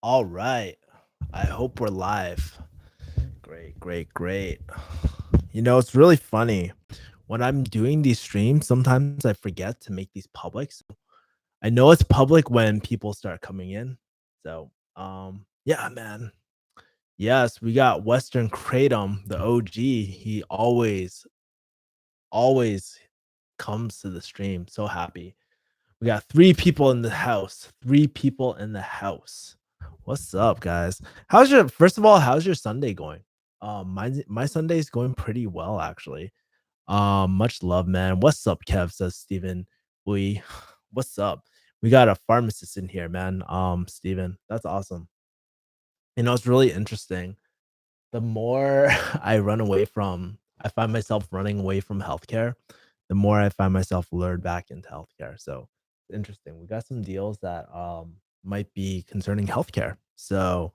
All right. I hope we're live. Great, great, great. It's really funny. When I'm doing these streams, sometimes I forget to make these public. So I know it's public when people start coming in. So, yeah, man. Yes, we got Western Kratom, the OG. He always comes to the stream. So happy. We got three people in the house. Three people in the house. What's up, guys? First of all, how's your Sunday going? My Sunday's going pretty well actually. Much love, man. What's up, Kev? Says Steven. We what's up? We got a pharmacist in here, man. Steven. That's awesome. It's really interesting. The more I find myself running away from healthcare, the more I find myself lured back into healthcare. So interesting. We got some deals that might be concerning healthcare. So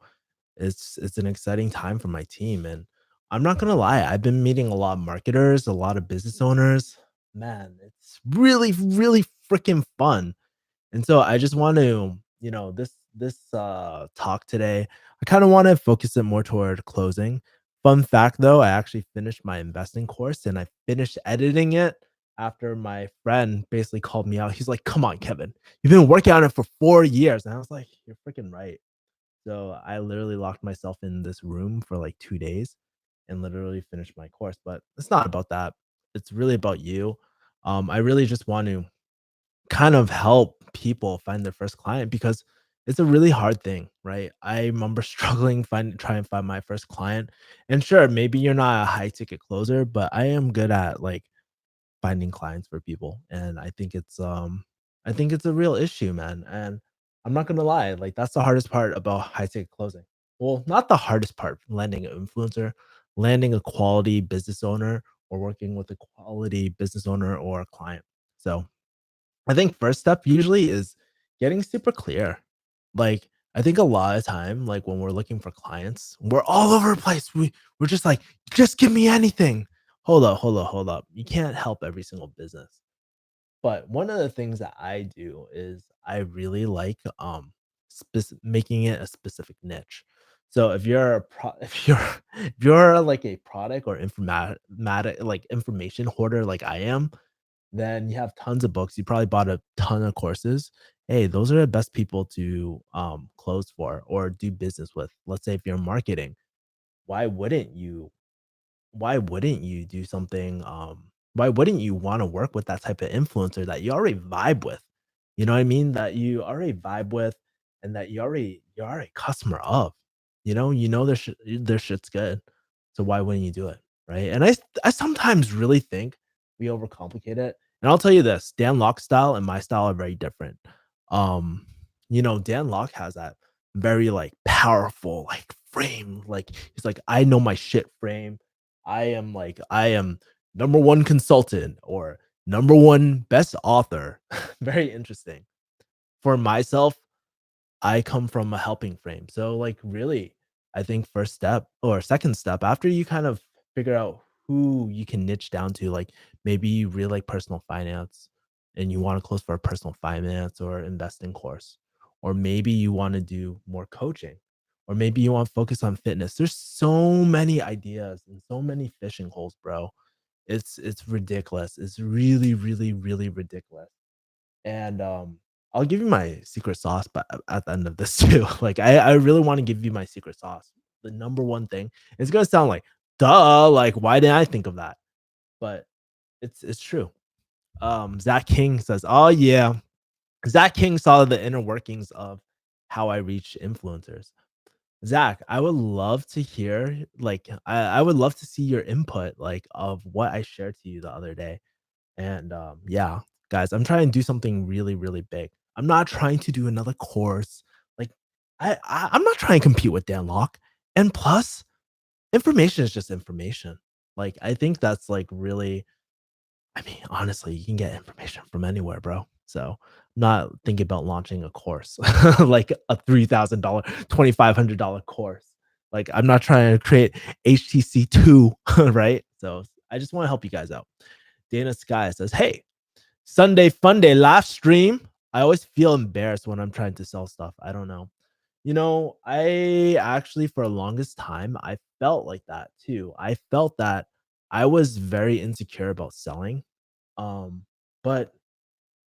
it's an exciting time for my team. And I'm not gonna lie, I've been meeting a lot of marketers, a lot of business owners. Man, it's really, really freaking fun. And so I just want to, this talk today, I kind of want to focus it more toward closing. Fun fact though, I actually finished my investing course and I finished editing it after my friend basically called me out. He's like, "Come on, Kevin. You've been working on it for 4 years." And I was like, "You're freaking right." So I literally locked myself in this room for like 2 days and literally finished my course, but it's not about that. It's really about you. I really just want to kind of help people find their first client because it's a really hard thing, right? I remember struggling trying to find my first client. And sure, maybe you're not a high ticket closer, but I am good at like finding clients for people. And I think it's a real issue, man. And I'm not gonna lie, like that's the hardest part about high ticket closing. Well, not the hardest part, landing an influencer, landing a quality business owner, or working with a quality business owner or a client. So I think first step usually is getting super clear. Like, I think a lot of time, like when we're looking for clients, we're all over the place. We're just like, just give me anything. Hold up, hold up, hold up. You can't help every single business. But one of the things that I do is I really like making it a specific niche. So if you're if you're like a product or informatic like information hoarder like I am, then you have tons of books. You probably bought a ton of courses. Hey, those are the best people to close for or do business with. Let's say if you're marketing, why wouldn't you why wouldn't you do something why wouldn't you want to work with that type of influencer that you already vibe with? You know what I mean? That you already vibe with and that you're already a customer of. Their shit's good. So why wouldn't you do it? Right. And I sometimes really think we overcomplicate it. And I'll tell you this, Dan Locke style and my style are very different. Um, Dan Locke has that very like powerful like frame. Like he's like, I know my shit frame. I am number one consultant or number one best author. Very interesting. For myself, I come from a helping frame. So like really, I think first step or second step after you kind of figure out who you can niche down to, like maybe you really like personal finance and you want to close for a personal finance or investing course, or maybe you want to do more coaching, or maybe you want to focus on fitness. There's so many ideas and so many fishing holes, bro. It's ridiculous. It's really, really, really ridiculous. And, I'll give you my secret sauce, but at the end of this too. Like, I really wanna give you my secret sauce. The number one thing, it's gonna sound like, "Duh, like, why didn't I think of that?" But it's true. Zach King says, "Oh, yeah." Zach King saw the inner workings of how I reach influencers. Zach, I would love to hear, like, I would love to see your input, like, of what I shared to you the other day. And, yeah, guys, I'm trying to do something really, really big. I'm not trying to do another course. Like, I'm not trying to compete with Dan Lok. And plus, information is just information. Like, I think that's like really, I mean, honestly, you can get information from anywhere, bro. So, I'm not thinking about launching a course, like a $3,000, $2,500 course. Like, I'm not trying to create HTC2, right? So, I just want to help you guys out. Dana Sky says, "Hey, Sunday fun day live stream. I always feel embarrassed when I'm trying to sell stuff. I don't know. I actually for the longest time, I felt like that too. I felt that I was very insecure about selling. Um, but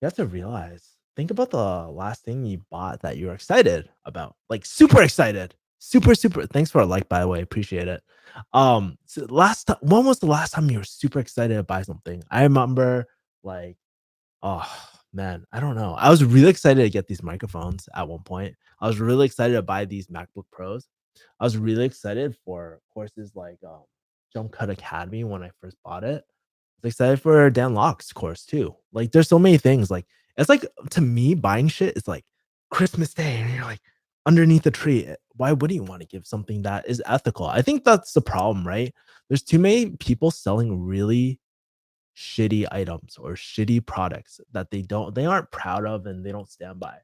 you have to realize, think about the last thing you bought that you were excited about, like super excited. Super, super. Thanks for a like, by the way. Appreciate it. So last time, when was the last time you were super excited to buy something? I remember like oh, man, I don't know. I was really excited to get these microphones at one point. I was really excited to buy these MacBook Pros. I was really excited for courses like Jump Cut Academy when I first bought it. I was excited for Dan Locke's course too. Like, there's so many things. Like, it's like to me, buying shit is like Christmas Day, and you're like underneath the tree. Why wouldn't you want to give something that is ethical? I think that's the problem, right? There's too many people selling really shitty items or shitty products that they aren't proud of and they don't stand by.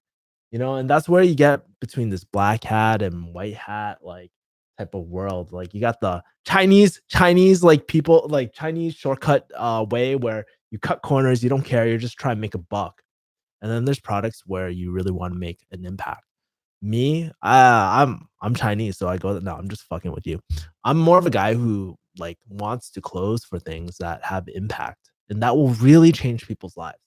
And that's where you get between this black hat and white hat like type of world. Like you got the Chinese like people like Chinese shortcut way where you cut corners, you don't care, you're just trying to make a buck. And then there's products where you really want to make an impact. Me, I'm Chinese, so I go, no, I'm just fucking with you. I'm more of a guy who like wants to close for things that have impact and that will really change people's lives,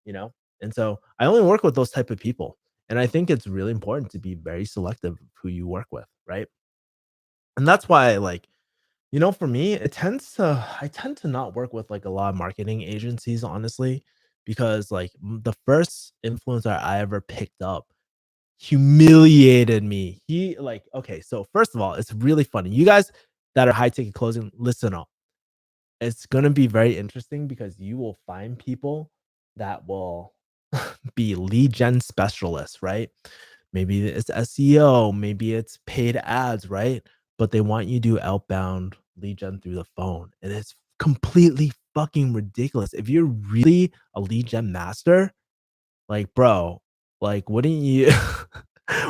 you know? And so I only work with those type of people. And I think it's really important to be very selective of who you work with, right? And that's why like, for me, I tend to not work with like a lot of marketing agencies, honestly, because like the first influencer I ever picked up humiliated me. He like okay, so first of all, it's really funny. You guys that are high ticket closing, listen up. It's gonna be very interesting because you will find people that will be lead gen specialists, right? Maybe it's SEO, maybe it's paid ads, right? But they want you to do outbound lead gen through the phone. And it's completely fucking ridiculous. If you're really a lead gen master, like, bro, like, wouldn't you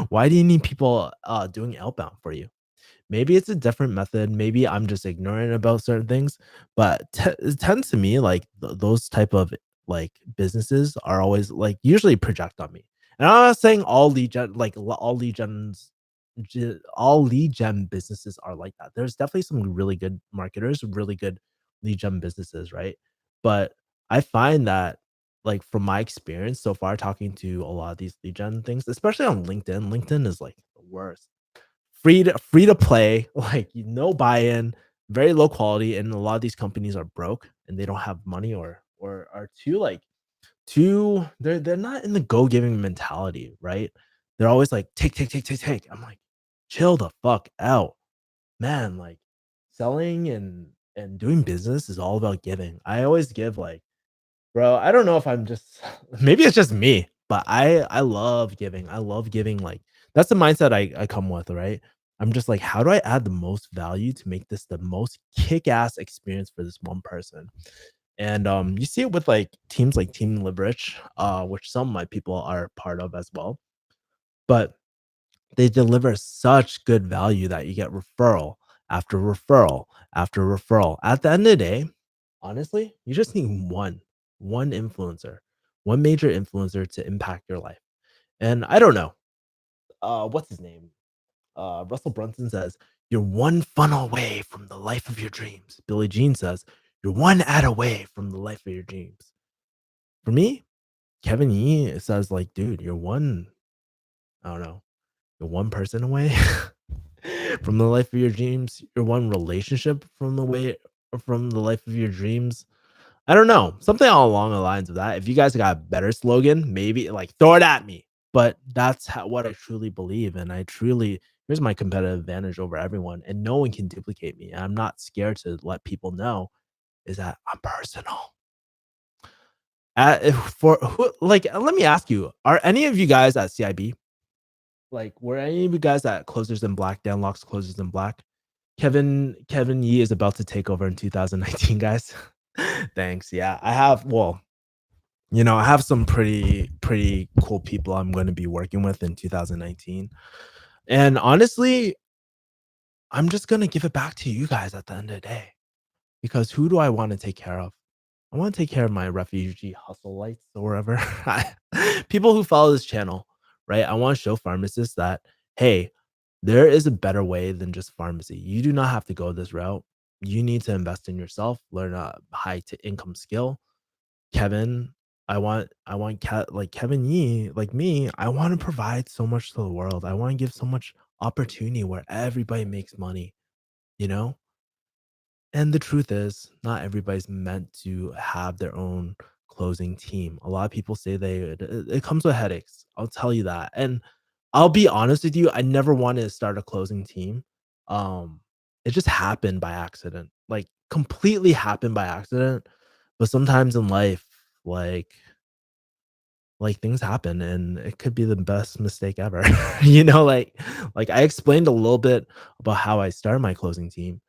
why do you need people, doing outbound for you? Maybe it's a different method, maybe I'm just ignorant about certain things, but it tends to me like those type of, like, businesses are always, like, usually project on me. And I'm not saying all lead gen like, all lead gens all lead gen businesses are like that. There's definitely some really good marketers, really good lead gen businesses, right? But I find that, like, from my experience so far talking to a lot of these lead gen things, especially on LinkedIn, LinkedIn is, like, the worst. Free to play, like, no buy-in, very low quality, and a lot of these companies are broke, and they don't have money or are too, like, too they're not in the go-giving mentality, right? They're always like, "Take, take, take, take, take." I'm like, "Chill the fuck out." Man, like, selling and doing business is all about giving. I always give, like bro, I don't know if I'm just maybe it's just me, but I love giving. I love giving, like that's the mindset I come with, right? I'm just like, how do I add the most value to make this the most kick-ass experience for this one person? And you see it with like teams like Team Liberich, which some of my people are part of as well. But they deliver such good value that you get referral after referral after referral. At the end of the day, honestly, you just need one influencer, one major influencer to impact your life. And I don't know, what's his name? Russell Brunson says, "You're one funnel away from the life of your dreams." Billie Jean says, "You're one ad away from the life of your dreams." For me, Kevin Yee says, like, dude, you're one, I don't know, you're one person away from the life of your dreams. You're one relationship from the life of your dreams. I don't know, something along the lines of that. If you guys got a better slogan, maybe like throw it at me. But that's what I truly believe, and I truly here's my competitive advantage over everyone, and no one can duplicate me. And I'm not scared to let people know is that I'm personal. If for who, like, let me ask you: are any of you guys at CIB? Like, were any of you guys at Closers in Black? Dan Locke's Closers in Black. Kevin Yee is about to take over in 2019, guys. Thanks. Yeah, I have. Well, I have some pretty cool people I'm going to be working with in 2019. And honestly, I'm just going to give it back to you guys at the end of the day because who do I want to take care of? I want to take care of my refugee hustle lights or whatever. People who follow this channel, right? I want to show pharmacists that hey, there is a better way than just pharmacy. You do not have to go this route. You need to invest in yourself, learn a high to income skill. Kevin, I want like Kevin Yee, like me, I want to provide so much to the world. I want to give so much opportunity where everybody makes money, you know? And the truth is, not everybody's meant to have their own closing team. A lot of people say it comes with headaches. I'll tell you that. And I'll be honest with you, I never wanted to start a closing team. Um, it just happened by accident. Like completely happened by accident. But sometimes in life, like things happen and it could be the best mistake ever. You know, like I explained a little bit about how I started my closing team.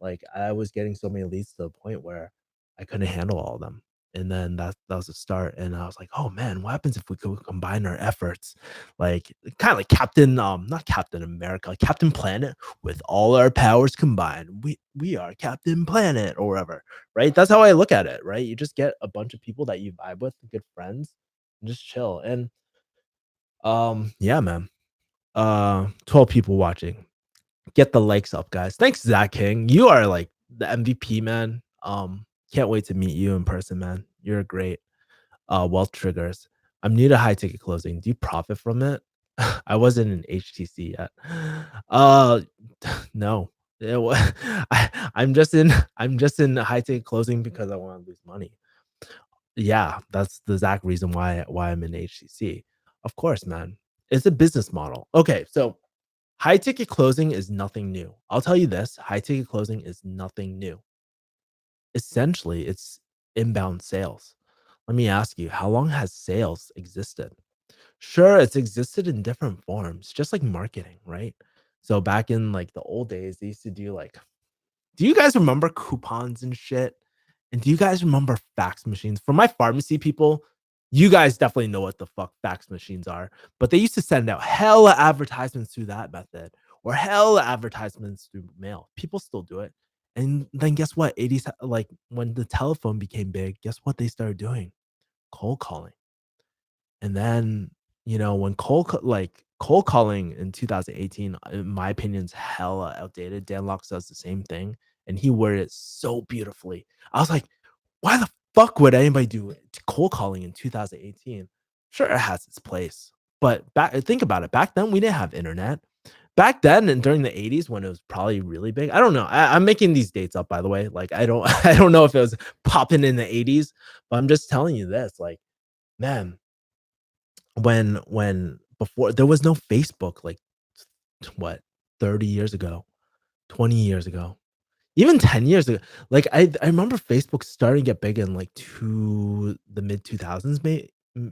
Like I was getting so many leads to the point where I couldn't handle all of them. And then that was the start. And I was like, oh man, what happens if we could combine our efforts? Like kind of like Captain, not Captain America, like Captain Planet with all our powers combined. We are Captain Planet or whatever. Right. That's how I look at it. Right. You just get a bunch of people that you vibe with, good friends, just chill. And yeah, man. 12 people watching. Get the likes up, guys. Thanks, Zach King. You are like the MVP, man. Can't wait to meet you in person, man. You're great. Wealth triggers. I'm new to high ticket closing. Do you profit from it? I wasn't in HTC yet. Uh no. I'm just in high ticket closing because I want to lose money. Yeah, that's the exact reason why I'm in HCC. Of course, man. It's a business model. Okay, so high ticket closing is nothing new. I'll tell you this, high ticket closing is nothing new. Essentially, it's inbound sales. Let me ask you, how long has sales existed? Sure, it's existed in different forms, just like marketing, right? So back in like the old days, they used to do like do you guys remember coupons and shit? And do you guys remember fax machines? For my pharmacy people, you guys definitely know what the fuck fax machines are, but they used to send out hella advertisements through that method or hella advertisements through mail. People still do it. And then guess what? 80s, like when the telephone became big, guess what they started doing? Cold calling. And then, when cold calling in 2018, in my opinion, is hella outdated. Dan Locke does the same thing, and he worded it so beautifully. I was like, why the fuck would anybody do cold calling in 2018? Sure, it has its place, but think about it. Back then, we didn't have internet. Back then, and during the 80s, when it was probably really big, I don't know. I'm making these dates up, by the way. Like, I don't, I don't know if it was popping in the 80s, but I'm just telling you this. Like, man, when before there was no Facebook, like, what, 30 years ago, 20 years ago, even 10 years ago. Like, I remember Facebook starting to get big in, like, the mid 2000s,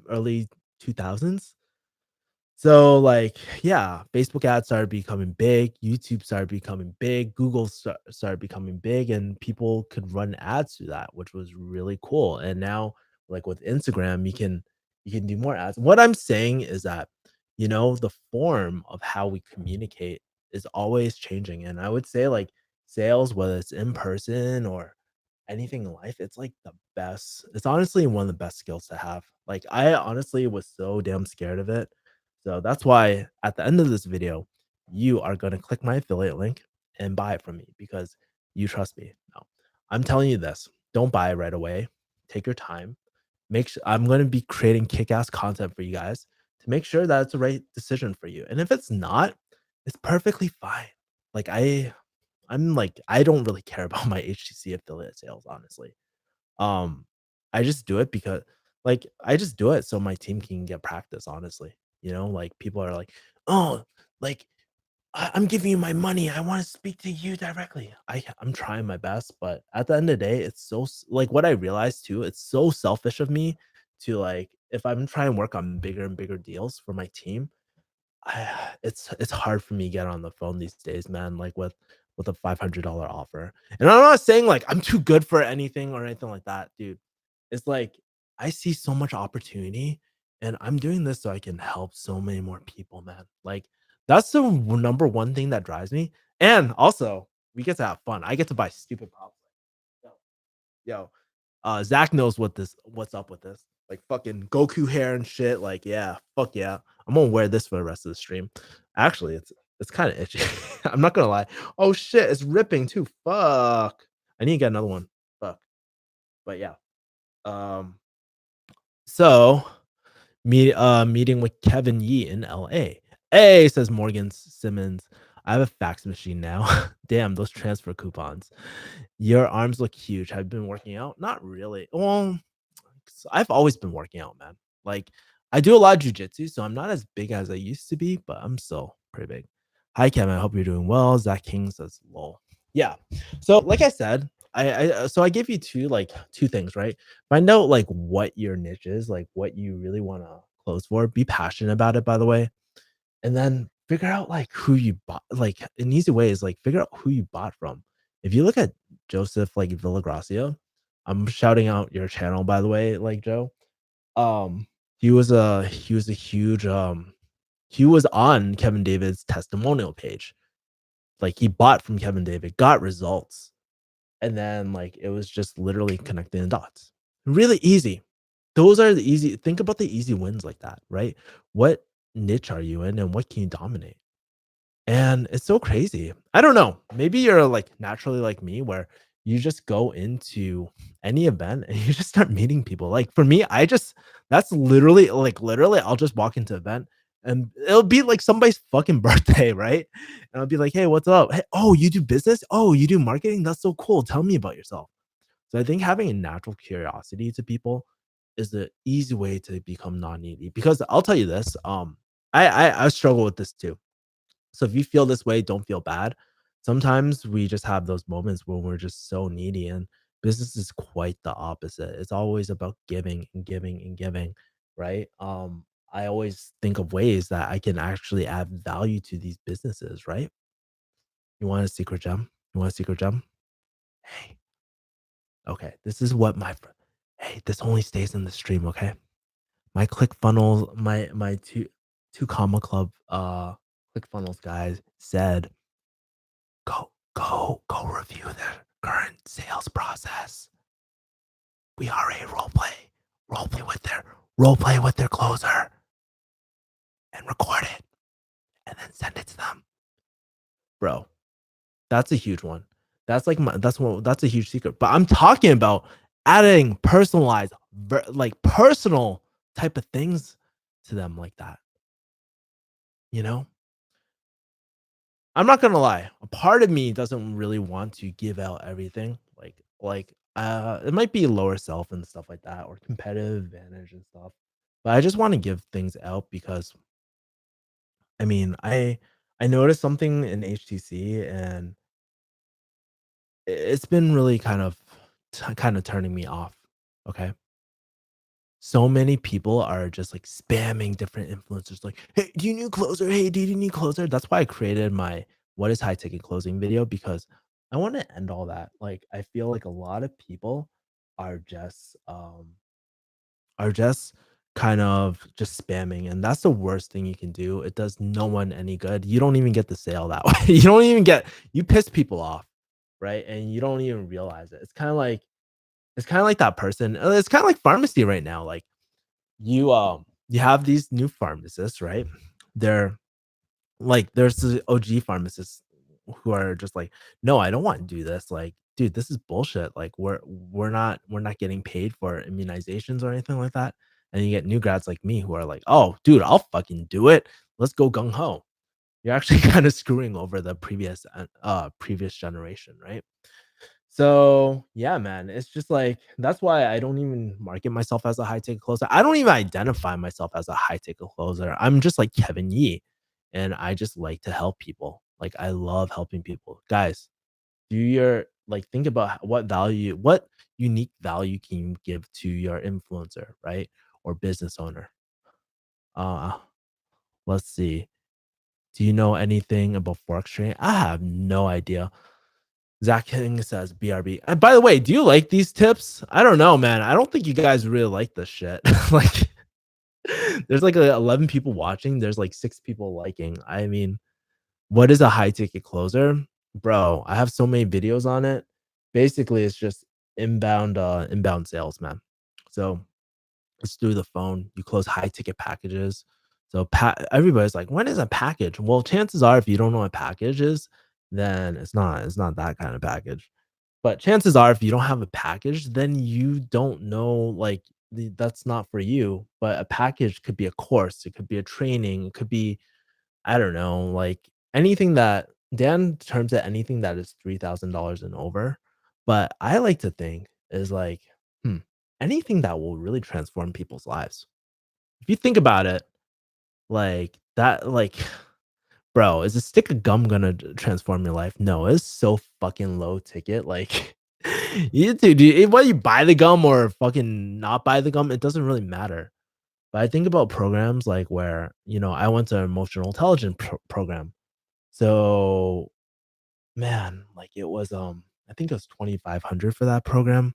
early 2000s. So, like, yeah, Facebook ads started becoming big, YouTube started becoming big, Google started becoming big, and people could run ads through that, which was really cool. And now, like with Instagram, you can do more ads. What I'm saying is that, the form of how we communicate is always changing. And I would say like sales, whether it's in person or anything in life, it's like the best. It's honestly one of the best skills to have. Like I honestly was so damn scared of it. So that's why at the end of this video, you are going to click my affiliate link and buy it from me because you trust me. No, I'm telling you this. Don't buy it right away. Take your time. Make sure I'm going to be creating kick-ass content for you guys to make sure that it's the right decision for you. And if it's not, it's perfectly fine. Like I'm like, I don't really care about my HTC affiliate sales, honestly. Um, I just do it because I just do it so my team can get practice, honestly. Like people are like, oh, like I'm giving you my money. I want to speak to you directly. I'm trying my best, but at the end of the day, it's so like what I realized too, it's so selfish of me to like if I'm trying to work on bigger and bigger deals for my team, it's hard for me to get on the phone these days, man, like with a $500 offer. And I'm not saying like I'm too good for anything or anything like that, dude. It's like I see so much opportunity and I'm doing this so I can help so many more people, man. Like that's the number one thing that drives me. And also, we get to have fun. I get to buy stupid props. Yo, yo, Zach knows what's up with this. like fucking Goku hair and shit. Like, yeah, fuck yeah. I'm gonna wear this for the rest of the stream. Actually, it's kind of itchy. I'm not gonna lie. Oh shit, it's ripping too. Fuck. I need to get another one. Fuck. But yeah. Um. So meeting with Kevin Yee in LA. Hey, says Morgan Simmons. I have a fax machine now. Damn, those transfer coupons. Your arms look huge. Have you been working out? Not really. Well, I've always been working out, man. Like, I do a lot of jujitsu, so I'm not as big as I used to be, but I'm still pretty big. Hi, Kevin. I hope you're doing well. Zach King says, "Lol." Yeah. So, like I said, I gave you two things, right? Find out like what your niche is, like what you really want to close for. Be passionate about it, by the way, and then figure out like who you bought. Like an easy way is like figure out who you bought from. If you look at Joseph like Villagracia, I'm shouting out your channel by the way, like Joe. Um, he was a huge he was on Kevin David's testimonial page. Like he bought from Kevin David, got results, and then like it was just literally connecting the dots. Really easy. Those are the easy think about the easy wins like that, right? What niche are you in and what can you dominate? And it's so crazy. I don't know. Maybe you're like naturally like me where you just go into any event and you just start meeting people. Like for me, I just that's literally I'll just walk into an event and it'll be like somebody's fucking birthday, right? And I'll be like, "Hey, what's up? Hey, oh, you do business? Oh, you do marketing? That's so cool. Tell me about yourself." So I think having a natural curiosity to people is the easy way to become non-needy. Because I'll tell you this, I struggle with this too. So if you feel this way, don't feel bad. Sometimes we just have those moments when we're just so needy, and business is quite the opposite. It's always about giving and giving and giving, right? I always think of ways that I can actually add value to these businesses, right? You want a secret gem? You want a secret gem? Hey, okay, this is what hey, this only stays in the stream, okay? My ClickFunnels, my two comma club ClickFunnels guys said go review their current sales process. We already role play with their closer and record it and then send it to them. Bro, that's a huge one. That's like that's a huge secret. But I'm talking about adding personalized like personal type of things to them like that, you know? I'm not gonna lie. A part of me doesn't really want to give out everything. It might be lower self and stuff like that, or competitive advantage and stuff. But I just want to give things out because I mean, I noticed something in HTC and it's been really kind of turning me off. Okay. So many people are just like spamming different influencers like, "Hey, do you need closer? Hey, do you need closer?" That's why I created my what is high ticket closing video because I want to end all that. Like I feel like a lot of people are just are just kind of just spamming and that's the worst thing you can do. It does no one any good. You don't even get the sale that way. You don't even get you piss people off, right? And you don't even realize it. It's kind of like that person. It's kind of like pharmacy right now. Like you have these new pharmacists, right? They're like there's the OG pharmacists who are just like, "No, I don't want to do this." Like, dude, this is bullshit. Like we're not getting paid for immunizations or anything like that. And you get new grads like me who are like, "Oh, dude, I'll fucking do it. Let's go gung ho." You're actually kind of screwing over the previous generation, right? So, yeah, man, it's just like that's why I don't even market myself as a high ticket closer. I don't even identify myself as a high ticket closer. I'm just like Kevin Yee, and I just like to help people. Like I love helping people. Guys, do your like think about what unique value can you give to your influencer, right? Or business owner. Uh, let's see. Do you know anything about forex trading? I have no idea. Zach King says BRB. And by the way, do you like these tips? I don't know, man. I don't think you guys really like this shit. Like, there's like 11 people watching. There's like 6 people liking. I mean, what is a high ticket closer? Bro, I have so many videos on it. Basically, it's just inbound sales, man. So It's through the phone. You close high ticket packages. So everybody's like, "When is a package?" Well, chances are, if you don't know what package is, then it's not that kind of package. But chances are, if you don't have a package, then you don't know, like, that's not for you. But a package could be a course, it could be a training, it could be, I don't know, like anything that Dan terms it anything that is $3,000 and over. But I like to think is like, hmm, anything that will really transform people's lives. If you think about it, like that, like, bro, is a stick of gum gonna transform your life? No, it's so fucking low ticket. Like, you dude, whether you buy the gum or fucking not buy the gum, it doesn't really matter. But I think about programs like where, I went to an emotional intelligence program. So, man, like it was, I think it was 2,500 for that program,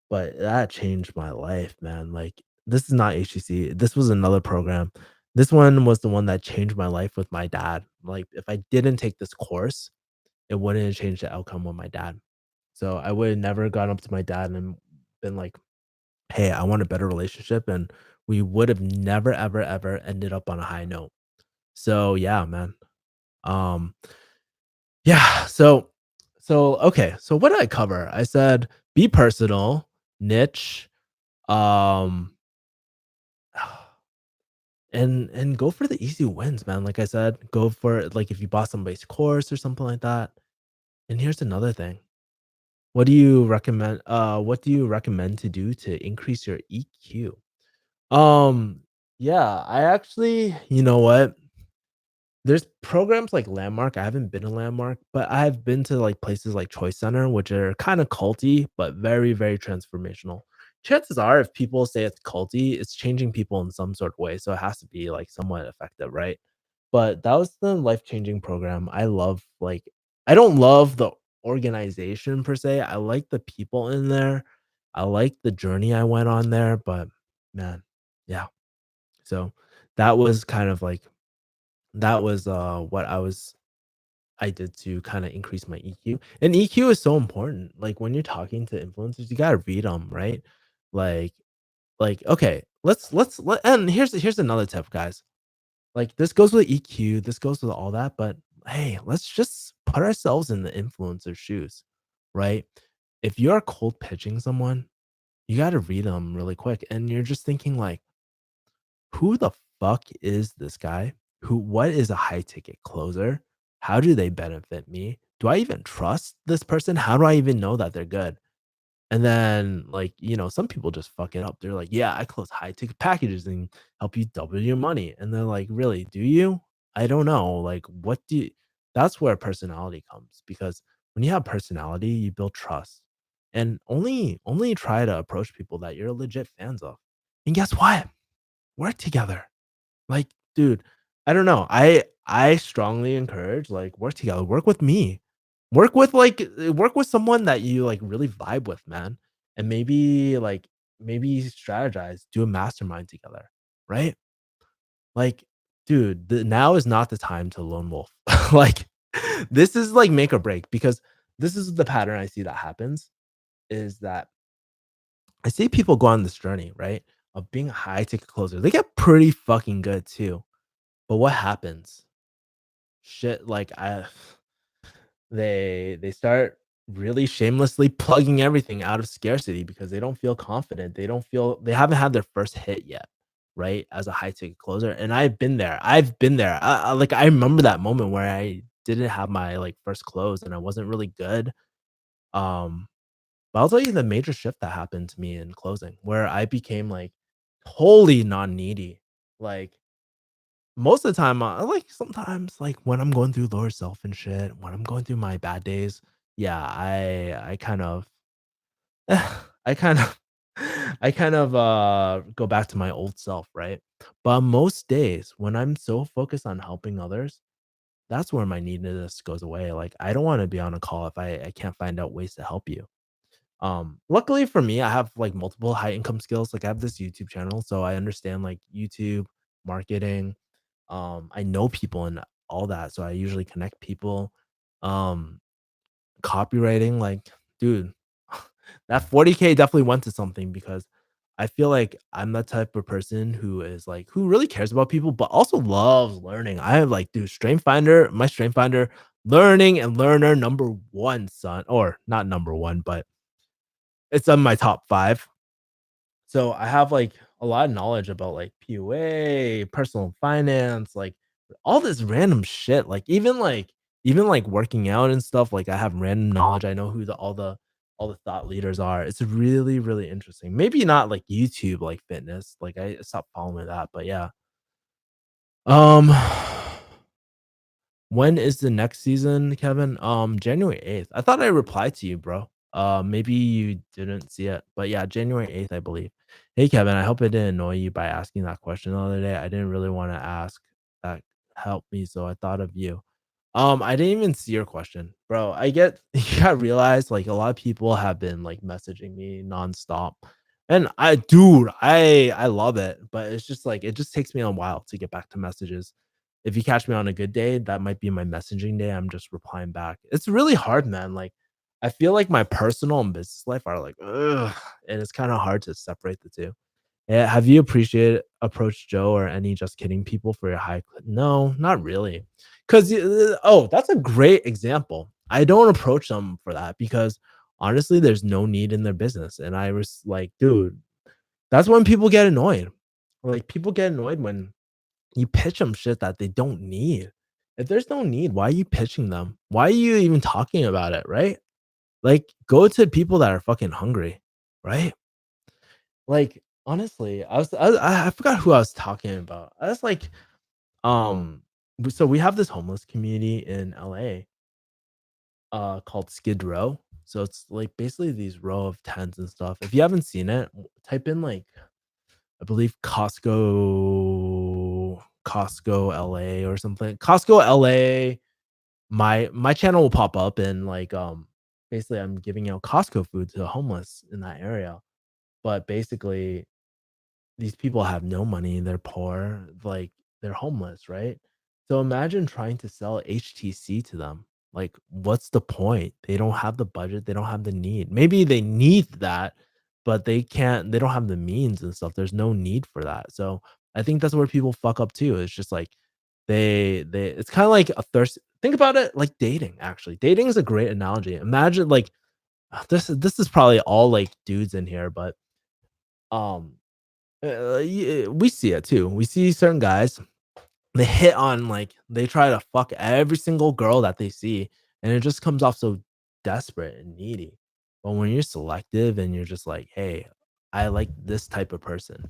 but that changed my life, man. Like, this is not HTC. This was another program. This one was the one that changed my life with my dad. Like, if I didn't take this course, it wouldn't have changed the outcome with my dad. So I would have never gone up to my dad and been like, "Hey, I want a better relationship," and we would have never, ever, ever ended up on a high note. So yeah, man. Um, yeah. So okay. So what did I cover? I said be personal, niche, um, and go for the easy wins, man. Like I said, go for it. Like if you bought somebody's course or something like that. And here's another thing. What do you recommend to do to increase your EQ? Um, yeah, I actually, you know what? There's programs like Landmark. I haven't been to Landmark, but I've been to like places like Choice Center, which are kind of culty, but very, very transformational. Chances are, if people say it's culty, it's changing people in some sort of way. So it has to be like somewhat effective, right? But that was the life-changing program. I don't love the organization per se. I like the people in there. I like the journey I went on there, but man, yeah. So that was kind of like that was what I did to kind of increase my EQ. And EQ is so important. Like when you're talking to influencers, you gotta read them, right? Like, okay, and here's another tip, guys. Like, this goes with EQ, this goes with all that, but hey, let's just put ourselves in the influencer's shoes, right? If you're cold pitching someone, you gotta read them really quick, and you're just thinking like, "Who the fuck is this guy? What is a high ticket closer? How do they benefit me? Do I even trust this person? How do I even know that they're good?" And then, like, some people just fuck it up. They're like, "Yeah, I close high ticket packages and help you double your money." And they're like, "Really? Do you? I don't know. Like, what do you?" That's where personality comes because when you have personality, you build trust. And only try to approach people that you're legit fans of. And guess what? Work together. Like, dude, I don't know. I strongly encourage, like, work together, work with me. Work with someone that you, like, really vibe with, man, and maybe strategize, do a mastermind together, right? Like, dude, now is not the time to lone wolf. Like, this is, like, make or break because this is the pattern I see that happens, is that I see people go on this journey, right, of being a high ticket closer. They get pretty fucking good too, but what happens? Shit, like, they start really shamelessly plugging everything out of scarcity because they don't feel confident. They haven't had their first hit yet, right? As a high ticket closer. And I've been there. I've been there. I remember that moment where I didn't have my like first close and I wasn't really good. Um, but I'll tell you the major shift that happened to me in closing where I became like wholly non-needy. Like most of the time, like sometimes, like when I'm going through lower self and shit, when I'm going through my bad days, yeah, I kind of, I kind of, I kind of go back to my old self, right? But most days, when I'm so focused on helping others, that's where my neediness goes away. Like I don't want to be on a call if I can't find out ways to help you. Luckily for me, I have like multiple high income skills. Like I have this YouTube channel, so I understand like YouTube marketing. I know people and all that, so I usually connect people. Um, Copywriting, like, dude, that 40K definitely went to something because I feel like I'm that type of person who is like who really cares about people, but also loves learning. I have like, dude, Strength Finder, my Strength Finder, learning and learner number one, son, or not number one, but it's on my top five. So I have like a lot of knowledge about like PUA, personal finance, like all this random shit. Like even like working out and stuff. Like I have random knowledge. I know who all the thought leaders are. It's really really interesting. Maybe not like YouTube like fitness. Like I stopped following that, but yeah. Um, when is the next season, Kevin? January 8th. I thought I replied to you, bro. Maybe you didn't see it, but yeah, January 8th, I believe. Hey, Kevin, I hope I didn't annoy you by asking that question the other day. I didn't really want to ask that helped me, so I thought of you. I didn't even see your question, bro. I get you gotta realize like a lot of people have been like messaging me nonstop. And I love it, but it's just like it just takes me a while to get back to messages. If you catch me on a good day, that might be my messaging day. I'm just replying back. It's really hard, man. Like I feel like my personal and business life are like, ugh, and it's kind of hard to separate the two. Yeah, have you approached Joe or any just kidding people for your no, not really. Cause oh, that's a great example. I don't approach them for that because honestly, there's no need in their business. And I was like, dude, that's when people get annoyed. Like people get annoyed when you pitch them shit that they don't need. If there's no need, why are you pitching them? Why are you even talking about it, right? Like, go to people that are fucking hungry, right? Like, honestly, I forgot who I was talking about. I was like, so we have this homeless community in LA, called Skid Row. So it's like basically these row of tents and stuff. If you haven't seen it, type in like I believe Costco LA or something. Costco LA. My channel will pop up and like basically I'm giving out Costco food to the homeless in that area. But basically these people have no money, they're poor, like, they're homeless, right? So imagine trying to sell HTC to them. Like, what's the point? They don't have the budget, they don't have the need. Maybe they need that, but they don't have the means and stuff. There's no need for that. So I think that's where people fuck up too. It's just like they it's kind of like a thirst. Think about it like dating, actually. Dating is a great analogy. Imagine like this is probably all like dudes in here, but um we see it too. We see certain guys, they hit on like they try to fuck every single girl that they see, and it just comes off so desperate and needy. But when you're selective and you're just like, hey, I like this type of person,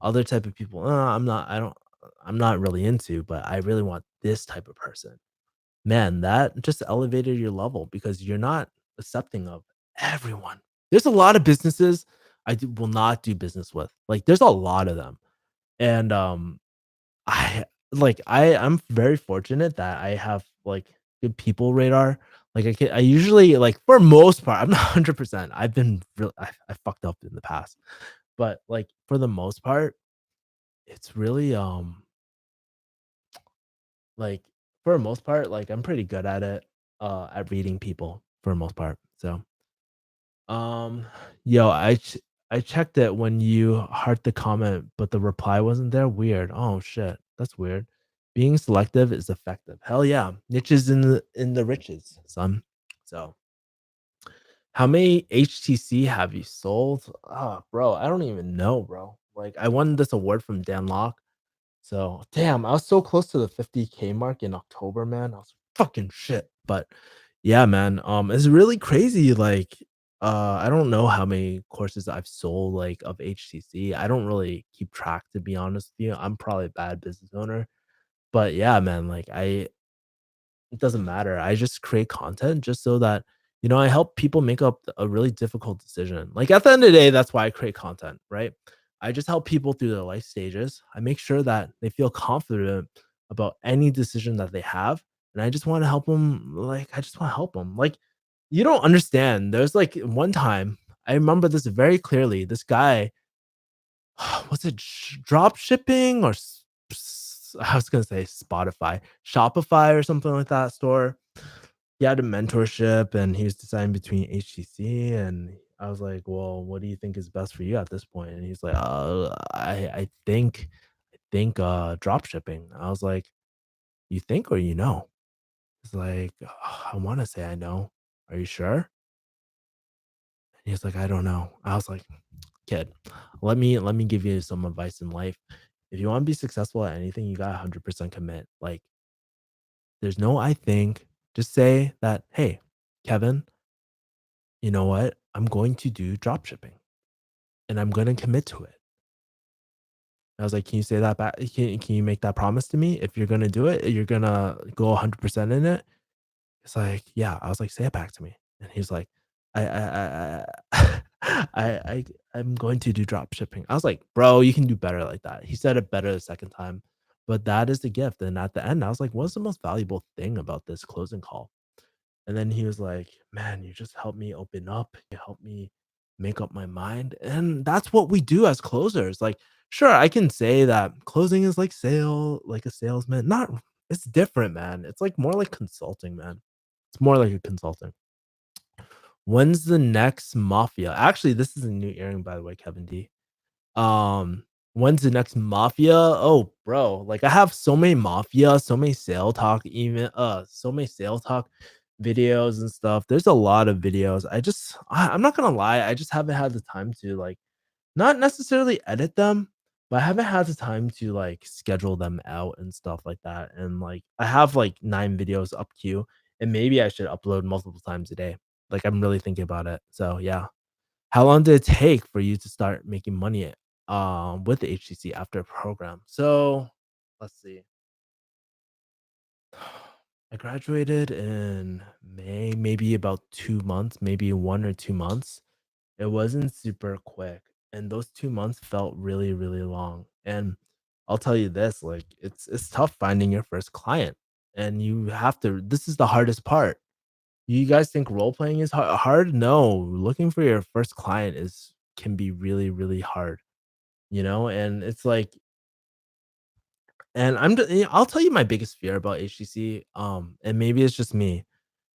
other type of people, I'm not really into, but I really want this type of person. Man, that just elevated your level because you're not accepting of everyone. There's a lot of businesses will not do business with. Like, there's a lot of them, and I I'm very fortunate that I have like good people radar. Like I usually like for most part, I'm not 100%. I've been real. I fucked up in the past, but like for the most part, it's really like for the most part, like I'm pretty good at it at reading people for the most part. So um yo, I checked it when you heart the comment, but the reply wasn't there. Weird. Oh shit. That's weird. Being selective is effective. Hell yeah. Niches in the riches, son. So how many HTC have you sold? Oh, bro, I don't even know, bro. Like I won this award from Dan Locke. So, damn, I was so close to the 50K mark in October, man. I was fucking shit. But yeah, man, it's really crazy. Like, I don't know how many courses I've sold like of HTC. I don't really keep track to be honest with you. I'm probably a bad business owner. But yeah, man, like it doesn't matter. I just create content just so that, I help people make up a really difficult decision. Like at the end of the day, that's why I create content, right? I just help people through their life stages. I make sure that they feel confident about any decision that they have. And I just want to help them. Like, I just want to help them. Like, you don't understand. There's like one time, I remember this very clearly. This guy, was it drop shipping or I was gonna say Spotify, Shopify or something like that store. He had a mentorship and he was deciding between HTC and I was like, "Well, what do you think is best for you at this point?" And he's like, I think drop shipping." I was like, "You think or you know?" He's like, "I wanna say I know. Are you sure?" And he's like, "I don't know." I was like, "Kid, let me give you some advice in life. If you wanna be successful at anything, you gotta 100% commit. Like, there's no I think. Just say that, 'Hey, Kevin, you know what? I'm going to do drop shipping, and I'm gonna commit to it.'" I was like, "Can you say that back? Can you make that promise to me? If you're gonna do it, you're gonna go 100% in it?" It's like, "Yeah." I was like, "Say it back to me." And he's like, I I I'm going to do drop shipping." I was like, "Bro, you can do better like that." He said it better the second time, but that is the gift. And at the end, I was like, "What's the most valuable thing about this closing call?" And then he was like, "Man, you just helped me open up. You helped me make up my mind." And that's what we do as closers. Like, sure, I can say that closing is like a salesman. Not it's different, man. It's like more like consulting, man. It's more like a consulting. When's the next Mafia? Actually, this is a new earring, by the way, Kevin D. Um, when's the next Mafia? Oh, bro, like I have so many Mafia, so many sale talk, even so many sale talk videos and stuff. There's a lot of videos. I'm not gonna lie, I just haven't had the time to like not necessarily edit them, but I haven't had the time to like schedule them out and stuff like that. And like I have like 9 videos up queue, and maybe I should upload multiple times a day. Like I'm really thinking about it. So yeah. How long did it take for you to start making money, with the HTC after a program? So, let's see. I graduated in May, maybe about 2 months, maybe 1 or 2 months. It wasn't super quick, and those 2 months felt really, really long, and I'll tell you this, like, it's tough finding your first client, and you have to this is the hardest part. You guys think role playing is hard? No, looking for your first client is can be really, really hard, you know? And it's like and I'll tell you my biggest fear about HTC, and maybe it's just me,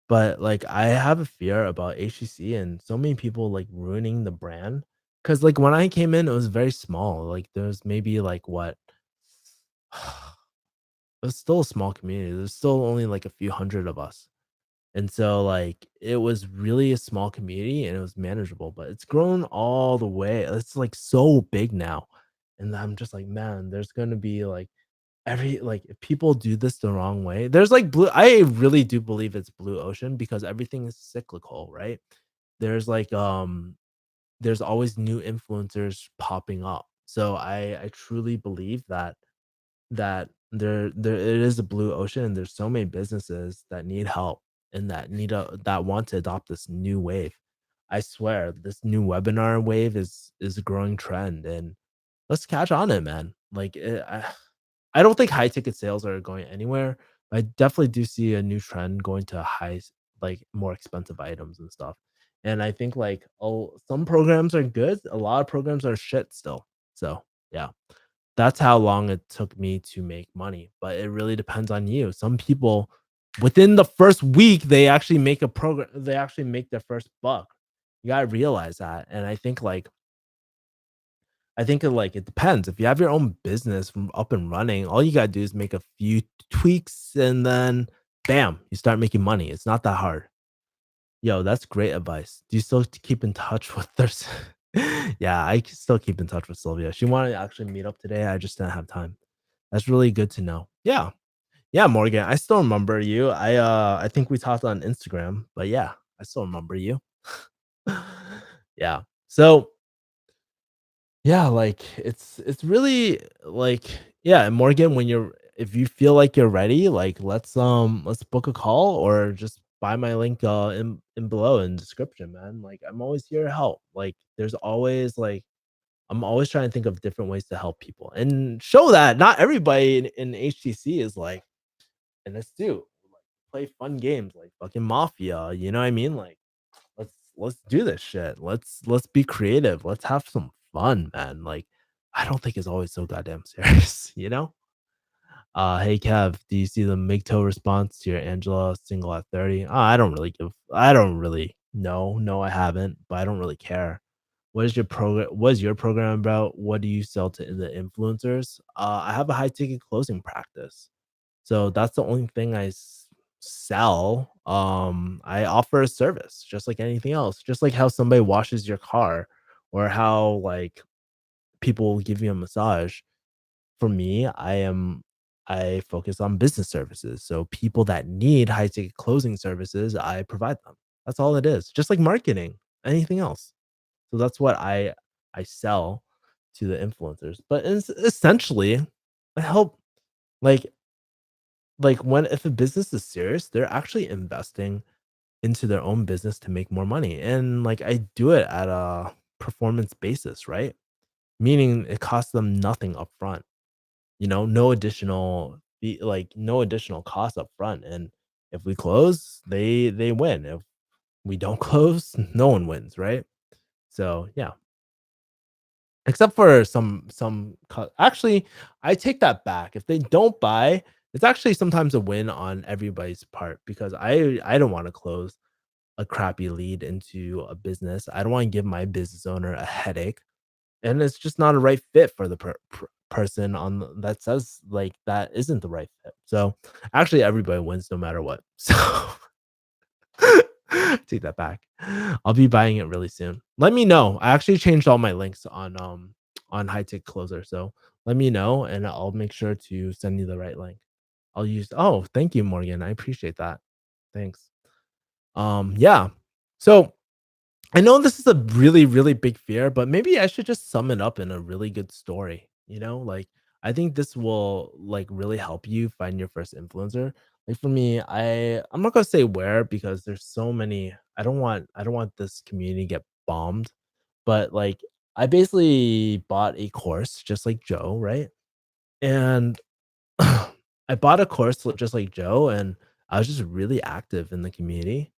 but, like, I have a fear about HTC and so many people, like, ruining the brand. Cause like, when I came in, it was very small, like, there was maybe, like, what? It was still a small community, there's still only, like, a few hundred of us. And so, like, it was really a small community and it was manageable, but it's grown all the way. It's like so big now. And I'm just like, man, there's gonna be like if people do this the wrong way, there's like I really do believe it's blue ocean because everything is cyclical, right? There's like there's always new influencers popping up. So I truly believe that there it is a blue ocean and there's so many businesses that need help and that want to adopt this new wave. I swear this new webinar wave is a growing trend and let's catch on it, man. Like I don't think high ticket sales are going anywhere. But I definitely do see a new trend going to like more expensive items and stuff. And I think like oh some programs are good, a lot of programs are shit still. So yeah. That's how long it took me to make money, but it really depends on you. Some people, within the first week, they actually make their first buck. You gotta realize that, and I think it depends. If you have your own business from up and running, all you gotta do is make a few tweaks and then bam, you start making money. It's not that hard. Yo, that's great advice. Do you still keep in touch with there's Yeah, still keep in touch with Sylvia. She wanted to actually meet up today. I just didn't have time. That's really good to know. Yeah. Yeah, Morgan, I still remember you. I think we talked on Instagram, but yeah, I still remember you. Yeah. So, yeah, like it's really like yeah, Morgan, when you're if you feel like you're ready, like let's book a call or just buy my link in below in description, man. Like I'm always here to help. Like there's always like I'm always trying to think of different ways to help people and show that not everybody in HTC is like and let's do like play fun games like fucking Mafia. You know what I mean? Like let's do this shit. Let's be creative. Let's have some fun, man. Like I don't think it's always so goddamn serious, you know? Hey Kev, do you see the MGTOW response to your Angela single at 30? I don't really No, no, I haven't, but I don't really care. What is your program about? What do you sell to the influencers? I have a high ticket closing practice. So that's the only thing sell. I offer a service just like anything else. Just like how somebody washes your car or how like people will give you a massage. For me, I focus on business services. So people that need high ticket closing services, I provide them. That's all it is. Just like marketing, anything else. So that's what I sell to the influencers. But essentially, I help like when if a business is serious, they're actually investing into their own business to make more money. And like I do it at a performance basis, right? Meaning it costs them nothing upfront. No additional no additional cost up front. And if we close, they win. If we don't close, no one wins, right? So yeah. Except for actually, I take that back. If they don't buy, it's actually sometimes a win on everybody's part because I don't wanna close a crappy lead into a business. I don't wanna give my business owner a headache, and it's just not a right fit for the person that says, like, that isn't the right fit. So, actually, everybody wins no matter what. So take that back. I'll be buying it really soon. Let me know. I actually changed all my links on High Tick Closer, so let me know, and I'll make sure to send you the right link. Oh, thank you, Morgan. I appreciate that. Thanks. Yeah. So I know this is a really, really big fear, but maybe I should just sum it up in a really good story. Like I think this will like really help you find your first influencer. Like for me, I'm not gonna say where because there's so many. I don't want this community to get bombed, but like I basically bought a course just like Joe, right? And I bought a course just like Joe, and I was just really active in the community,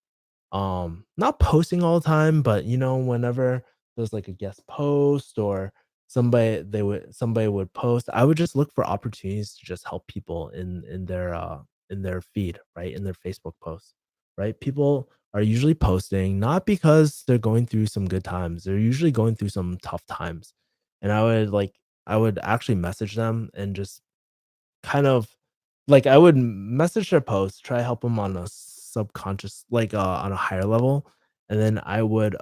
not posting all the time, but whenever there's like a guest post or somebody would post, I would just look for opportunities to just help people in their feed, right? In their Facebook posts, right? People are usually posting not because they're going through some good times. They're usually going through some tough times. And I would actually message them and just kind of I would message their posts, try to help them on a subconscious on a higher level, and then I would,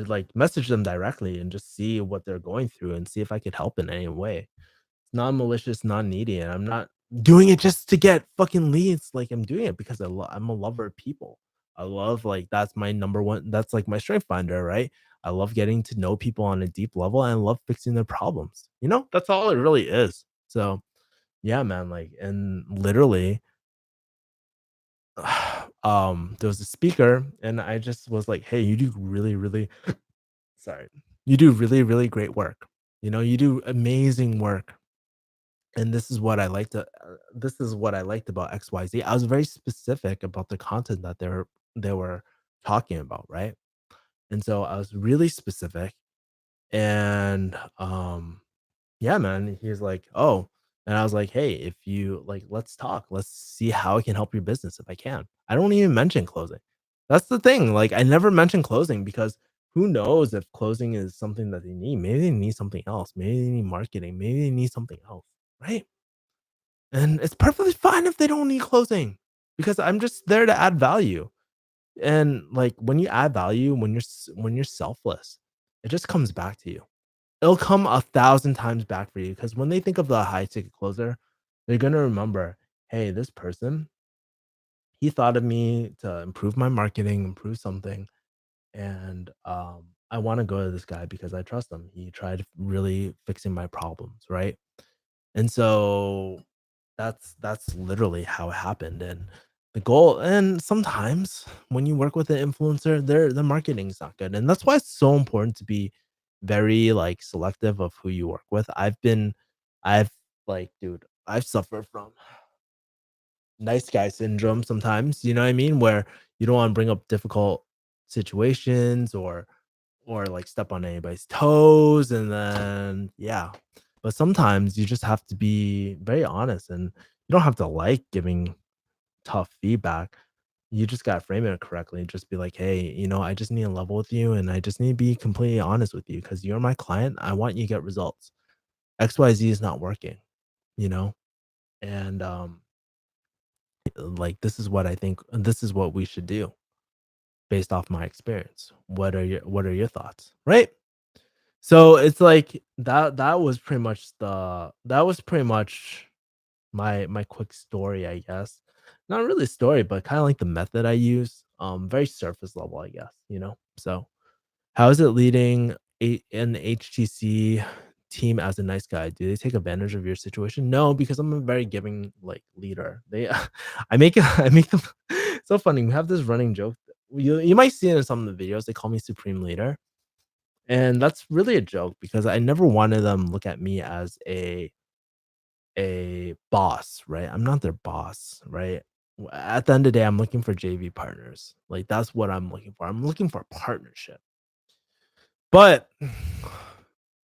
like, message them directly and just see what they're going through and see if I could help in any way. Non-malicious, non-needy, and I'm not doing it just to get fucking leads, like, I'm doing it because I'm a lover of people. I love that's my number one that's, like, my strength finder, right? I love getting to know people on a deep level, and I love fixing their problems, you know? That's all it really is. So yeah, man, and literally, there was a speaker, and I just was like, "Hey, you do really, really sorry. You do really, really great work. You do amazing work, and this is what I liked about XYZ." I was very specific about the content that they were talking about, right? And so I was really specific, and, yeah, man. He's like, "Oh," and I was like, "Hey, if you like, let's talk. Let's see how I can help your business if I can." I don't even mention closing. That's the thing. Like, I never mention closing because who knows if closing is something that they need? Maybe they need something else. Maybe they need marketing. Maybe they need something else, right? And it's perfectly fine if they don't need closing because I'm just there to add value. And like when you add value, when you're selfless, it just comes back to you. It'll come 1,000 times back for you because when they think of the high ticket closer, they're gonna remember, "Hey, this person, he thought of me to improve my marketing, improve something, and, I wanna go to this guy because I trust him. He tried really fixing my problems," right? And so that's literally how it happened, and the goal and sometimes when you work with an influencer, their marketing is not good, and that's why it's so important to be very, like, selective of who you work with. I've dude, I've suffered from nice guy syndrome sometimes, you know what I mean? Where you don't wanna bring up difficult situations or, like, step on anybody's toes, and then yeah. But sometimes you just have to be very honest, and you don't have to like giving tough feedback, You just gotta frame it correctly and just be like, "Hey, I just need to level with you, and I just need to be completely honest with you because you're my client. I want you to get results. XYZ is not working," you know? And, like, this is what we should do based off my experience. What are your thoughts? Right? So, it's like that was pretty much my quick story, I guess. Not really a story, but kinda like the method I use, very surface level, I guess, you know? So, how is it leading an HTC team as a nice guy? Do they take advantage of your situation? No, because I'm a very giving, like, leader. I make them so funny. We have this running joke. You might see it in some of the videos. They call me supreme leader, and that's really a joke because I never wanted them to look at me as a boss, right? I'm not their boss, right? At the end of the day, I'm looking for JV partners. Like, that's what I'm looking for. I'm looking for a partnership. But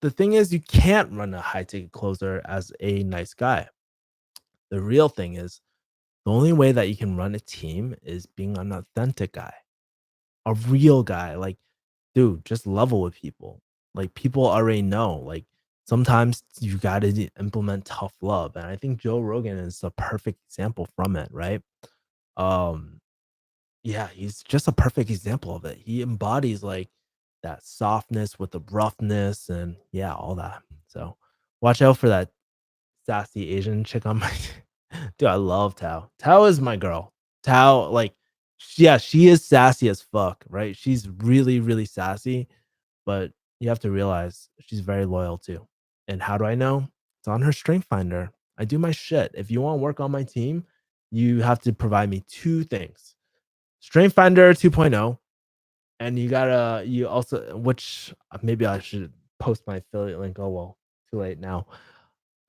the thing is, you can't run a high ticket closer as a nice guy. The real thing is, the only way that you can run a team is being an authentic guy, a real guy. Like, dude, just level with people. Like, people already know. Like, sometimes you got to implement tough love. And I think Joe Rogan is the perfect example from it, right? Um, Yeah, he's just a perfect example of it. He embodies, like, that softness with the roughness and, yeah, all that. So, watch out for that sassy Asian chick on my dude, I love Tao. Tao is my girl. Tao, like, yeah, she is sassy as fuck, right? She's really, really sassy, but you have to realize she's very loyal too. And how do I know? It's on her strength finder. I do my shit. If you wanna work on my team, you have to provide me 2 things. Strength Finder 2.0, and you also which maybe I should post my affiliate link. Oh, well, too late now.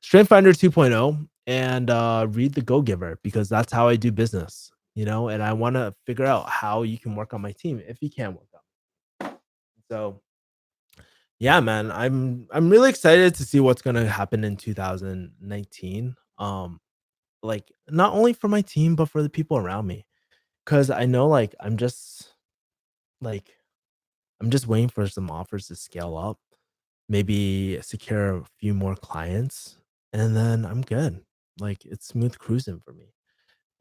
Strength Finder 2.0 and, read The Go Giver because that's how I do business, and I wanna figure out how you can work on my team if you can work on so, yeah, man, I'm really excited to see what's gonna happen in 2019, like, not only for my team, but for the people around me, because I know, like, like I'm just waiting for some offers to scale up, maybe secure a few more clients, and then I'm good. Like, it's smooth cruising for me.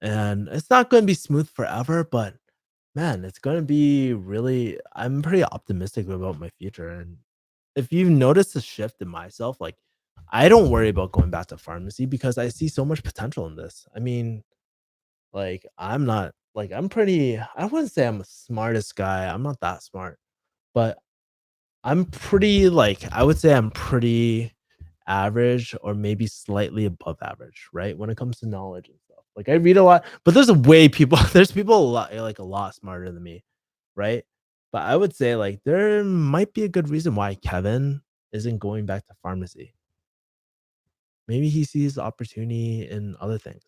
And it's not gonna be smooth forever, but man, it's gonna be really I'm pretty optimistic about my future. And if you've noticed a shift in myself, like, I don't worry about going back to pharmacy because I see so much potential in this. I mean, like, I'm not like I'm pretty I wouldn't say I'm the smartest guy. I'm not that smart, but I'm pretty, like I would say I'm pretty average or maybe slightly above average, right? When it comes to knowledge and stuff. Like, I read a lot, but there's a way people there's people a lot smarter than me, right? But I would say, like, there might be a good reason why Kevin isn't going back to pharmacy. Maybe he sees opportunity in other things.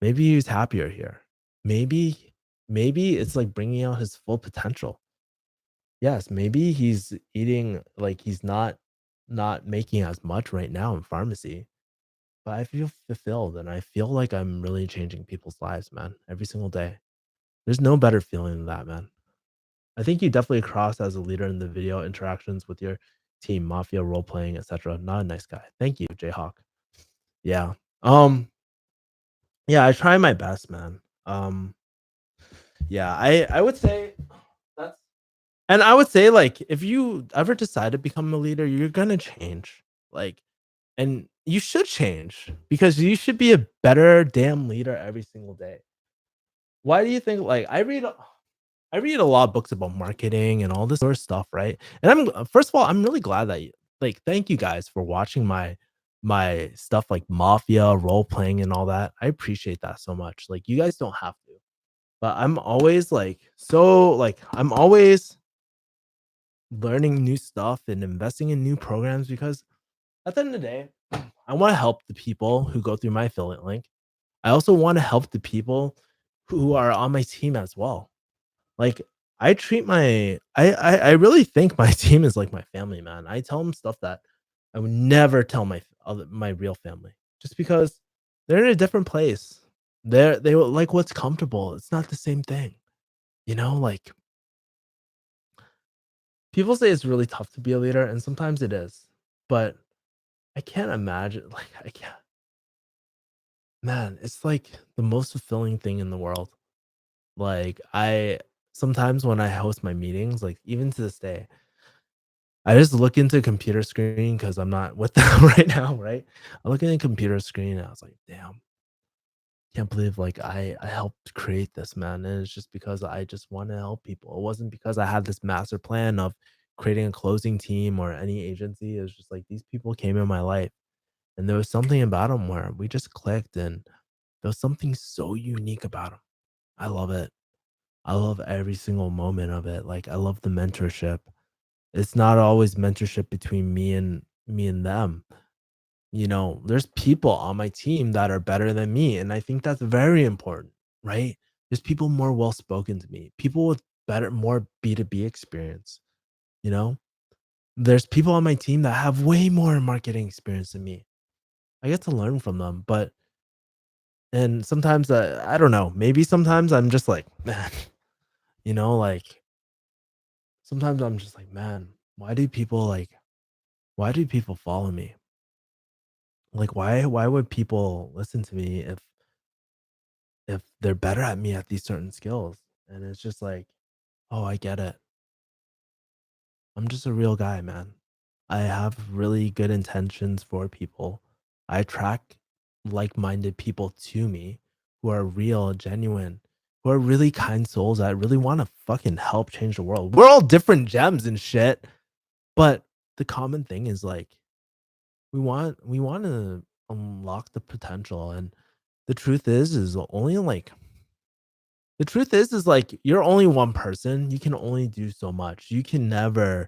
Maybe he's happier here. Maybe it's like bringing out his full potential. Yes, maybe he's eating like he's not making as much right now in pharmacy, but I feel fulfilled and I feel like I'm really changing people's lives, man, every single day. There's no better feeling than that, man. I think you definitely crossed as a leader in the video interactions with your team, mafia role playing, etc. Not a nice guy. Thank you, Jayhawk. Yeah. Um, yeah, I try my best, man. Yeah, I would say that's and I would say, like, if you ever decide to become a leader, you're gonna change. Like, and you should change because you should be a better damn leader every single day. Why do you think like I read a lot of books about marketing and all this sort of stuff, right? And first of all, I'm really glad that like thank you guys for watching my stuff like mafia, role playing and all that. I appreciate that so much. Like, you guys don't have to. But I'm always learning new stuff and investing in new programs because at the end of the day, I want to help the people who go through my affiliate link. I also want to help the people who are on my team as well. Like, I treat my I really think my team is like my family, man. I tell them stuff that I would never tell my real family just because they're in a different place. They will like what's comfortable. It's not the same thing. You know, like people say it's really tough to be a leader, and sometimes it is. But I can't imagine like I can't man, it's like the most fulfilling thing in the world. Like I sometimes when I host my meetings, like even to this day, I just look into a computer screen because I'm not with them right now, right? I look at the computer screen and I was like, damn, can't believe like I helped create this, man. And it's just because I just want to help people. It wasn't because I had this master plan of creating a closing team or any agency. It was just like these people came in my life and there was something about them where we just clicked and there was something so unique about them. I love it. I love every single moment of it. Like I love the mentorship. It's not always mentorship between me and them. You know, there's people on my team that are better than me, and I think that's very important, right? There's people more well spoken to me, people with better, more B2B experience, you know? There's people on my team that have way more marketing experience than me. I get to learn from them, but and sometimes I don't know, maybe sometimes I'm just like, man, like sometimes I'm just like, man, why do people follow me? Like why would people listen to me if they're better at me at these certain skills? And it's just like, oh, I get it. I'm just a real guy, man. I have really good intentions for people. I attract like-minded people to me who are real, genuine, who are really kind souls that really want to fucking help change the world. We're all different gems and shit, but the common thing is like we want to unlock the potential. And the truth is only like the truth is like you're only one person. You can only do so much. You can never,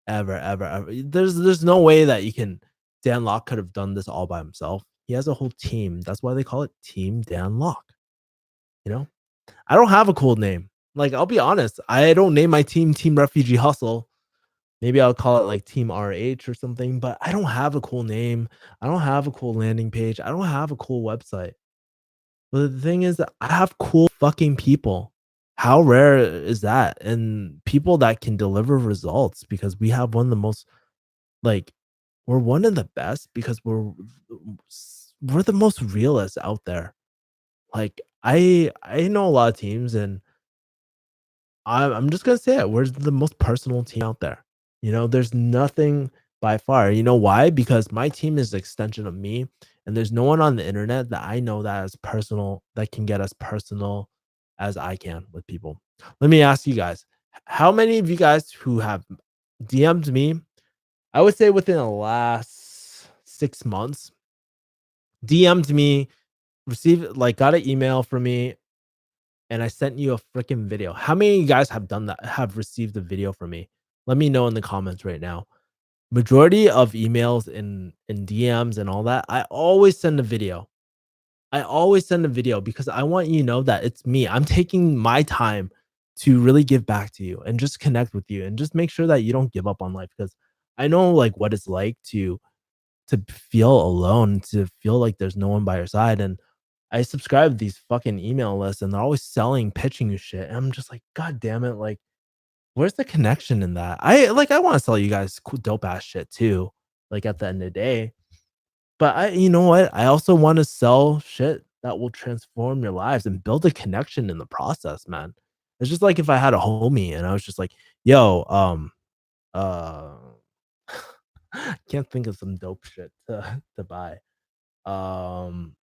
ever. There's no way that you can. Dan Locke could have done this all by himself. He has a whole team. That's why they call it Team Dan Locke. You know, I don't have a cool name. Like I'll be honest, I don't name my team Team Refugee Hustle. Maybe I'll call it like Team RH or something. But I don't have a cool name. I don't have a cool landing page. I don't have a cool website. But the thing is that I have cool fucking people. How rare is that? And people that can deliver results because we have one of the most like we're one of the best because we're the most realists out there. Like I know a lot of teams and I'm just gonna say it. We're the most personal team out there. There's nothing by far. You know why? Because my team is an extension of me, and there's no one on the internet that I know that is personal that can get as personal as I can with people. Let me ask you guys: how many of you guys who have DM'd me? I would say within the last 6 months, DM'd me, received like got an email from me and I sent you a freaking video. How many of you guys have done that? Have received a video from me? Let me know in the comments right now. Majority of emails and DMs and all that, I always send a video. I always send a video because I want you to know that it's me. I'm taking my time to really give back to you and just connect with you and just make sure that you don't give up on life because I know like what it's like to feel alone, to feel like there's no one by your side. And I subscribe to these fucking email lists and they're always selling, pitching you shit. And I'm just like, God damn it. Like, where's the connection in that? I want to sell you guys cool, dope ass shit too. Like at the end of the day. But you know what? I also want to sell shit that will transform your lives and build a connection in the process, man. It's just like if I had a homie and I was just like, yo, uh, can't think of some dope shit to buy. Um,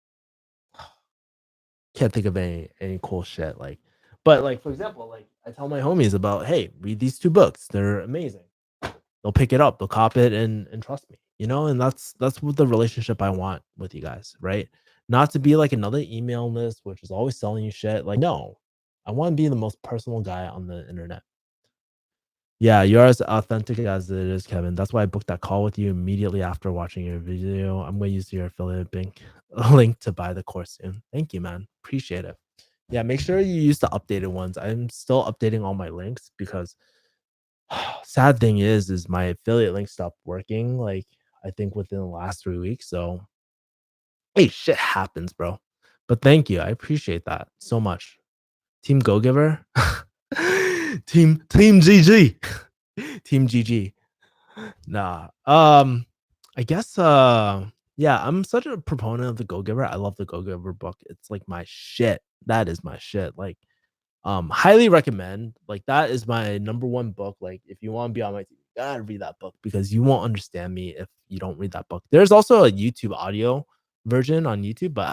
Can't think of any cool shit, like but, like, for example, like, I tell my homies about, "Hey, read these 2 books, they're amazing." They'll pick it up, they'll cop it and trust me, and that's what the relationship I want with you guys, right? Not to be like another email list, which is always selling you shit, like, no. I wanna be the most personal guy on the internet. Yeah, you're as authentic as it is, Kevin. That's why I booked that call with you immediately after watching your video. I'm gonna use your affiliate link link to buy the course soon. Thank you, man. Appreciate it. Yeah, make sure you use the updated ones. I'm still updating all my links because sad thing is my affiliate link stopped working like I think within the last 3 weeks. So hey, shit happens, bro. But thank you. I appreciate that so much. Team Go Giver. Team GG. Team GG. Nah. I guess yeah, I'm such a proponent of the Go Giver. I love the Go Giver book. It's like my shit. That is my shit. Like highly recommend. Like that is my number one book. Like if you want to be on my team, you gotta read that book because you won't understand me if you don't read that book. There's also a YouTube audio version on YouTube, but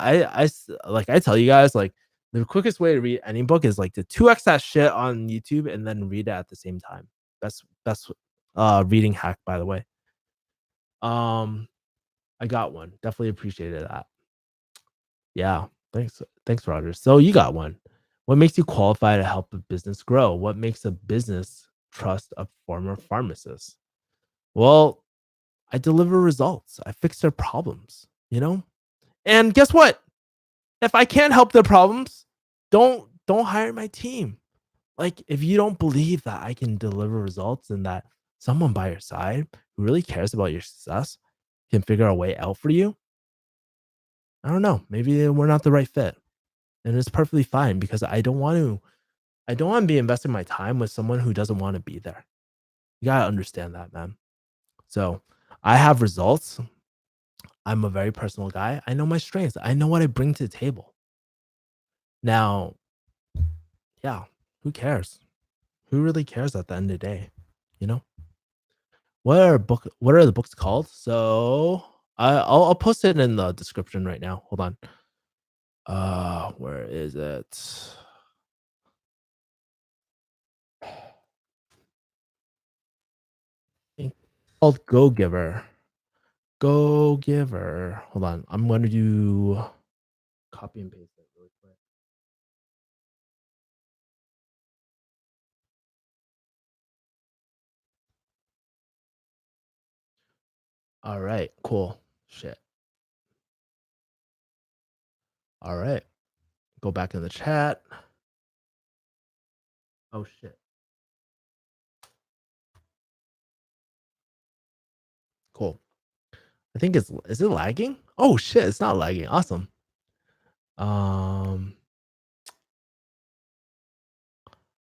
like I tell you guys, like the quickest way to read any book is like to 2x that shit on YouTube and then read it at the same time. Best reading hack, by the way. Um, I got one. Definitely appreciated that. Yeah. Thanks, Roger. So you got one. What makes you qualify to help a business grow? What makes a business trust a former pharmacist? Well, I deliver results. I fix their problems, you know? And guess what? If I can't help their problems, don't hire my team. Like if you don't believe that I can deliver results and that someone by your side who really cares about your success can figure a way out for you, I don't know. Maybe we're not the right fit. And it's perfectly fine because I don't want to be investing my time with someone who doesn't want to be there. You gotta understand that, man. So I have results. I'm a very personal guy. I know my strengths. I know what I bring to the table. Now, yeah, who cares? Who really cares at the end of the day? You know? What are the books called? So I'll post it in the description right now. Hold on. Where is it? Think called Go Giver. Go Giver. Hold on. I'm gonna do copy and paste it really quick. All right, cool. Shit. All right. Go back in the chat. Oh shit. Cool. I think it's is it lagging? Oh shit, it's not lagging. Awesome. Um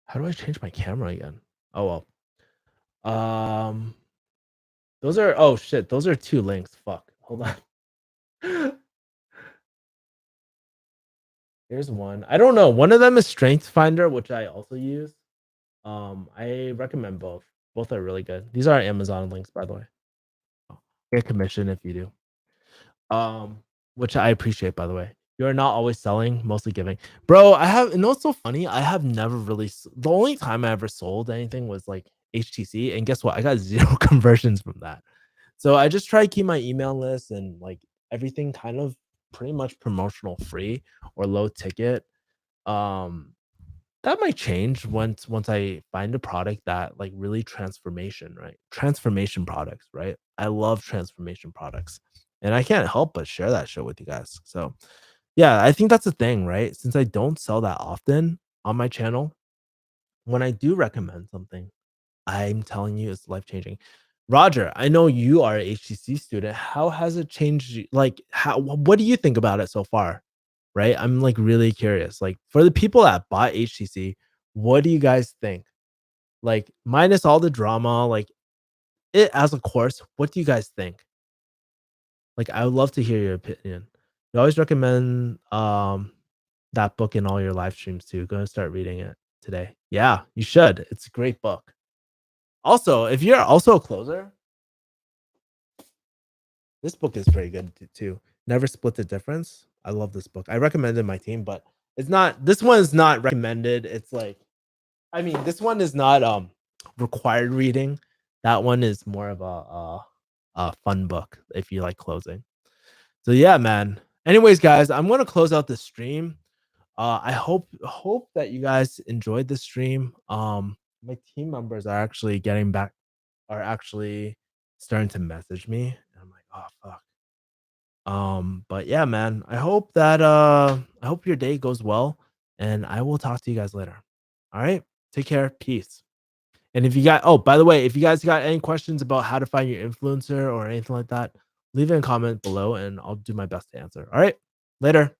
how do I change my camera again? Oh well. Those are oh shit, those are two links. Fuck. Hold on. Here's one. I don't know. One of them is Strength Finder, which I also use. I recommend both. Both are really good. These are Amazon links, by the way. Get commission if you do. Which I appreciate, by the way. You're not always selling, mostly giving. Bro, I have, you know what's so funny? I have never really, the only time I ever sold anything was like HTC. And guess what? I got zero conversions from that. So I just try to keep my email list and like everything kind of pretty much promotional free or low ticket. Um, that might change once I find a product that like really transformation, right? Transformation products, right? I love transformation products. And I can't help but share that shit with you guys. So yeah, I think that's the thing, right? Since I don't sell that often on my channel, when I do recommend something, I'm telling you it's life changing. Roger, I know you are a HTC student. How has it changed like what do you think about it so far? Right? I'm like really curious. Like for the people that bought HTC, what do you guys think? Like minus all the drama, like it as a course, what do you guys think? Like I would love to hear your opinion. You always recommend that book in all your live streams too. Go and start reading it today. Yeah, you should. It's a great book. Also, if you're also a closer, this book is pretty good too. Never Split the Difference. I love this book. I recommended my team, but it's not this one is not recommended. It's like I mean, this one is not required reading. That one is more of a fun book if you like closing. So yeah, man. Anyways, guys, I'm gonna close out the stream. I hope that you guys enjoyed the stream. My team members are actually getting back are actually starting to message me. And I'm like, oh fuck. But yeah, man. I hope your day goes well, and I will talk to you guys later. All right. Take care. Peace. And if you got oh, by the way, if you guys got any questions about how to find your influencer or anything like that, leave it in comment below and I'll do my best to answer. All right. Later.